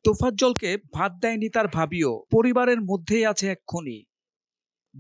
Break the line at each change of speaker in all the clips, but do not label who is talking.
তোফাজ্জলকে ভাত দেয়নি তার ভাবিও, পরিবারের মধ্যেই আছে এক খুনি।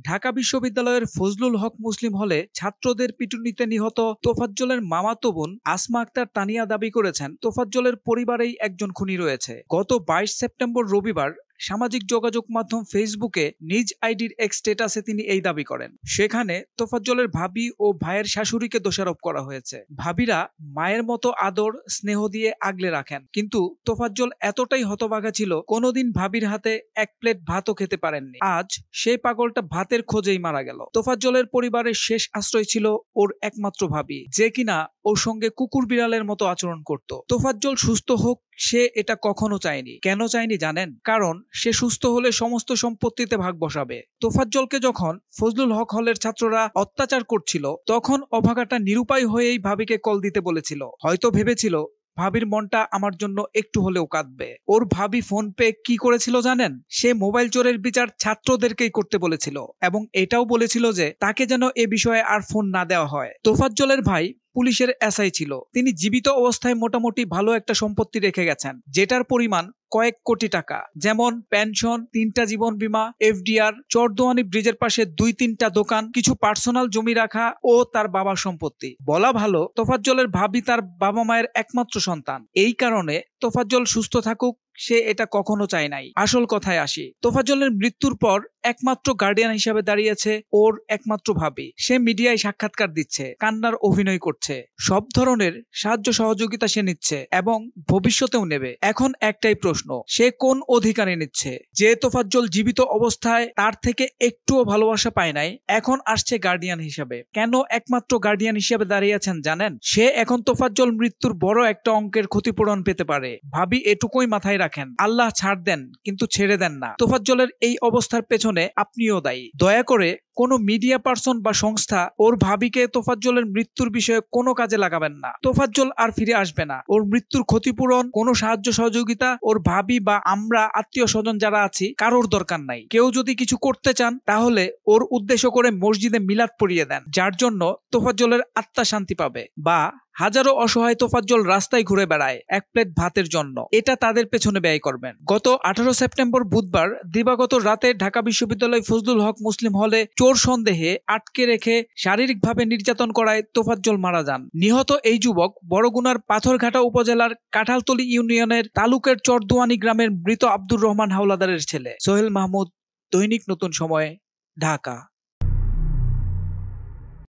ঢাকা বিশ্ববিদ্যালয়ের ফজলুল হক মুসলিম হলে ছাত্রদের পিটুনিতে নিহত তোফাজ্জলের মামাতো বোন আসমা আক্তার তানিয়া দাবি করেছেন, তোফাজ্জলের পরিবারেই একজন খুনি রয়েছে। গত ২২ সেপ্টেম্বর রবিবার সামাজিক যোগাযোগ মাধ্যম ফেসবুকে নিজ আইডির এক স্ট্যাটাসে তিনি এই দাবি করেন। সেখানে তোফাজ্জলের ভাবি ও ভাইয়ের শাশুড়িকে দোষারোপ করা হয়েছে। ভাবিরা মায়ের মতো আদর স্নেহ দিয়ে আগলে রাখেন, কিন্তু তোফাজ্জল এতটাই হতভাগা ছিল, কোনোদিন ভাবির হাতে এক প্লেট ভাতও খেতে পারেননি। আজ সেই পাগলটা ভাতের খোঁজেই মারা গেল। তোফাজ্জলের পরিবারের শেষ আশ্রয় ছিল ওর একমাত্র ভাবি, যে কিনা ওর সঙ্গে কুকুর বিড়ালের মতো আচরণ করত। তোফাজ্জল সুস্থ হোক সে এটা কখনো চায়নি। কেন চায়নি জানেন? কারণ সে সুস্থ হলে সমস্ত সম্পত্তিতে ভাগ বসাবে। তোফাজ্জলকে যখন ফজলুল হক হলের ছাত্ররা অত্যাচার করছিল, তখন অভাগাটা নিরুপায় হয়েই ভাবিকে কল দিতে বলেছিল। হয়তো ভেবেছিল ভাবির মনটা আমার জন্য একটু হলেও কাঁদবে। ওর ভাবি ফোন পে কি করেছিল জানেন? সে মোবাইল চোরের বিচার ছাত্রদেরকেই করতে বলেছিল, এবং এটাও বলেছিল যে তাকে যেন এ বিষয়ে আর ফোন না দেওয়া হয়। তোফাজ্জলের ভাই পুলিশের এসআই ছিল। তিনি জীবিত অবস্থায় মোটামুটি ভালো একটা সম্পত্তি রেখে গেছেন, যেটার পরিমাণ কয়েক কোটি টাকা। যেমন পেনশন, ৩টা জীবন বীমা, এফডিআর, চরদোয়ানি ব্রিজের পাশে ২-৩টা দোকান, কিছু পার্সোনাল জমি রাখা ও তার বাবার সম্পত্তি। বলা ভালো, তোফাজ্জলের ভাবি তার বাবা মায়ের একমাত্র সন্তান। এই কারণে তোফাজ্জল সুস্থ থাকুক সে এটা কখনো চায় নাই। আসল কথায় আসি, তোফাজ্জলের মৃত্যুর পর একমাত্র গার্ডিয়ান হিসাবে দাঁড়িয়েছে ওর একমাত্র ভাবি। সে মিডিয়ায় সাক্ষাৎকার দিচ্ছে, কান্নার অভিনয় করছে, সব ধরনের সাহায্য সহযোগিতা সে নিচ্ছে এবং ভবিষ্যতেও নেবে। এখন একটাই প্রশ্ন, সে কোন অধিকারে নিচ্ছে? যে তোফাজ্জল জীবিত অবস্থায় তার থেকে একটুও ভালোবাসা পায় নাই, এখন আসছে গার্ডিয়ান হিসাবে। কেন একমাত্র গার্ডিয়ান হিসাবে দাঁড়িয়েছেন জানেন? সে এখন তোফাজ্জল মৃত্যুর বড় একটা অঙ্কের ক্ষতিপূরণ পেতে পারে। ভাবি এটুকুই মাথায় রাখেন, আল্লাহ ছাড় দেন কিন্তু ছেড়ে দেন না। তোফাজ্জলের এই অবস্থার পেছনে আপনিও দায়ী। দয়া করে কোনো মিডিয়া পারসন বা সংস্থা ওর ভাবিকে তোফাজ্জলের মৃত্যুর বিষয়ে কোনো কাজে লাগাবেন না। তোফাজ্জল আর ফিরে আসবে না। ওর মৃত্যুর ক্ষতিপূরণ, কোনো সাহায্য সহযোগিতা ওর ভাবি বা আমরা আত্মীয় স্বজন যারা আছি কারোর দরকার নাই। কেউ যদি কিছু করতে চান তাহলে ওর উদ্দেশ্য করে মসজিদে মিলাদ পড়িয়ে দেন, যার জন্য তোফাজ্জলের আত্মা শান্তি পাবে। বা হাজারো অসহায় তোফাজ্জল রাস্তায় ঘুরে বেড়ায় এক প্লেট ভাতের জন্য, এটা তাদের পেছনে ব্যয় করবেন। গত 18 সেপ্টেম্বর বুধবার দিবাগত রাতে ঢাকা বিশ্ববিদ্যালয় ফজলুল হক মুসলিম হলে চোর সন্দেহে আটকে রেখে শারীরিকভাবে নির্যাতন করায় তোফাজ্জল মারা যান। নিহত এই যুবক বরগুনার পাথরঘাটা উপজেলার কাঁঠালতলী ইউনিয়নের তালুকের চরদোয়ানি গ্রামের মৃত আব্দুর রহমান হাওলাদারের ছেলে। সোহেল মাহমুদ, দৈনিক নতুন সময়, ঢাকা।